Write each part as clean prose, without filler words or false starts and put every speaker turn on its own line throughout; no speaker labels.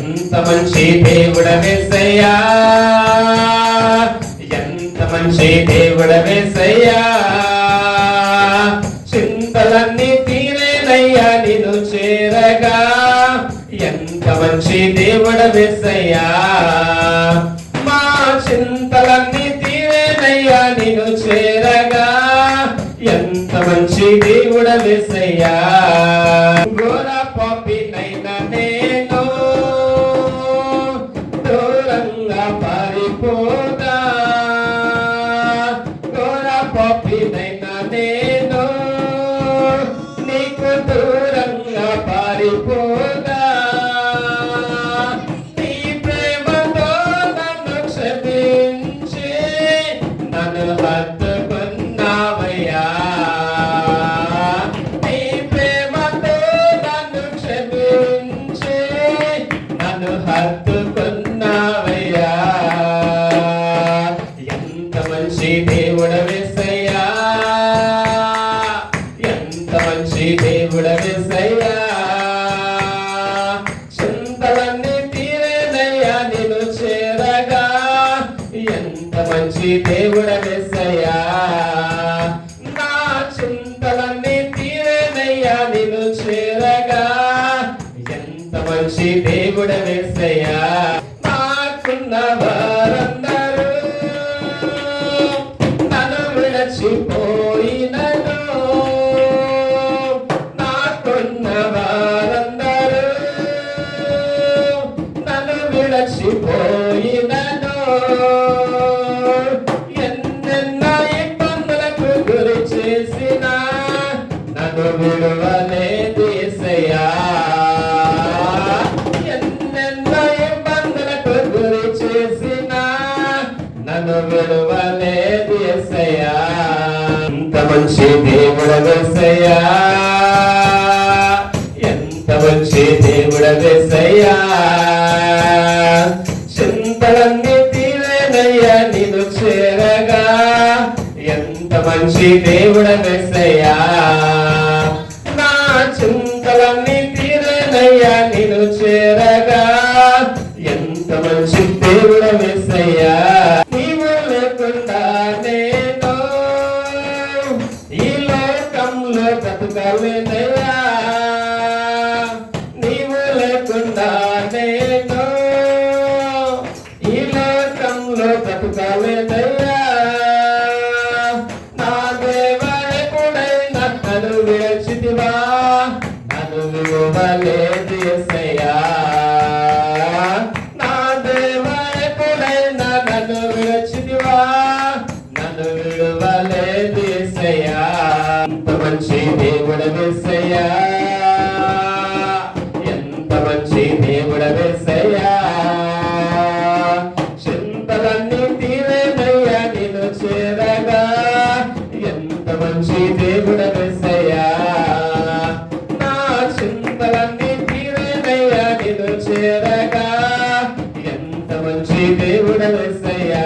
ఎంత మంచి దేవుడవేసయ్యా, ఎంత మంచి దేవుడవేసయ్యా. చింతలన్నీ తీరేనయ్యా నిన్ను చేరగా, ఎంత మంచి దేవుడవేసయ్యా. మా చింతలన్నీ తీరేనయ్యా నిన్ను చేరగా, ఎంత మంచి దేవుడవేసయ్యా. ఘోర పాపినైనా నేను దూరంగా పారిపోగా, ఘోర పాపినైనా నేను నీకు దూరంగా పారిపోగా, నీ ప్రేమతో నన్ను క్షమించి నన్ను హత్తుకున్నావయ్యా. నీ ప్రేమతో నన్ను క్షమించి నన్ను హత్తుకున్నావయ్యా. ఎంత మంచి దేవుడవేసయ్యా, ఎంత మంచి దేవుడవేసయ్యా. చింతలన్నీ తీరేనయ్యా నిన్ను చేరగా, ఎంత మంచి దేవుడవేసయ్యా. నా చింతలన్నీ తీరేనయ్యా నిన్ను చేరగా, ఎంత మంచి దేవుడవేసయ్యా. నాకున్న వారందరూ నన్ను విడచిపోయినను, నాకున్న వారందరూ నన్ను విడచిపోయినను, ఎన్నెన్నో ఇబ్బందులకు గురి చేసిన నన్ను విడువలేదు యేసయ్యా. ఎన్నెన్నో ఇబ్బందులకు గురి చేసిన నన్ను విడువలేదు యేసయ్యా. ఎంత మంచి దేవుడవేసయ్యా, ఎంత మంచి దేవుడవేసయ్యా. చింతలన్నీ తీరేనయ్యా నిన్ను చేరగా, ఎంత మంచి దేవుడవేసయ్యా. నా చింతలన్నీ తీరేనయ్యా నిన్ను చేరగా, ఎంత మంచి దేవుడవేసయ్యా. నీవు లేకుండా నేను ఈ లోకంలో బ్రతకలేనయ్యా, నీవు లేకుండా నేను ఈ లోకంలో బ్రతకలేనయ్యా. నా దేవా ఎప్పుడైనా నన్ను విడిచితివా, నన్ను విడువలేదు యేసయ్యా. నా దేవా ఎప్పుడైనా నన్ను విడిచితివా, నన్ను విడువలేదు యేసయ్యా. ఎంత మంచి దేవుడవేసయ్యా, ఎంత మంచి దేవుడవేసయ్యా. చింతలన్నీ తీరేనయ్యా నిన్ను చేరగా, ఎంత మంచి దేవుడవేసయ్యా. నా చింతలన్నీ తీరేనయ్యా నిన్ను చేరగా, ఎంత మంచి దేవుడవేసయ్యా.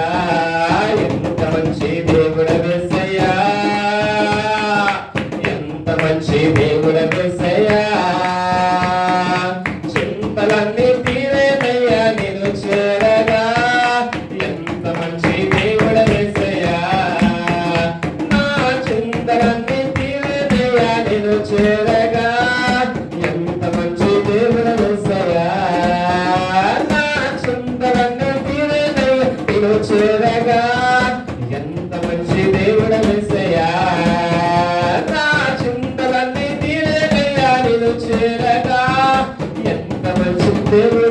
ఎంత మంచి దేవుడవేసయ్యా, ఎంత మంచి దేవుడవేసయ్యా. చింతలన్నీ తీరేనయ్యా నిన్ను చేరగా, ఎంత మంచి దేవుడవేసయ్యా. నా చింతలన్నీ తీరేనయ్యా నిన్ను చేరగా, ఎంత మంచి దేవుడవేసయ్యా. నా చింతలన్నీ తీరేనయ్యా నిన్ను చేరగా, ఎంత మంచి దేవుడవేసయ్యా. నా చింతలన్నీ తీరేనయ్యా నిన్ను చేరగా, ఎంత మంచి దేవుడు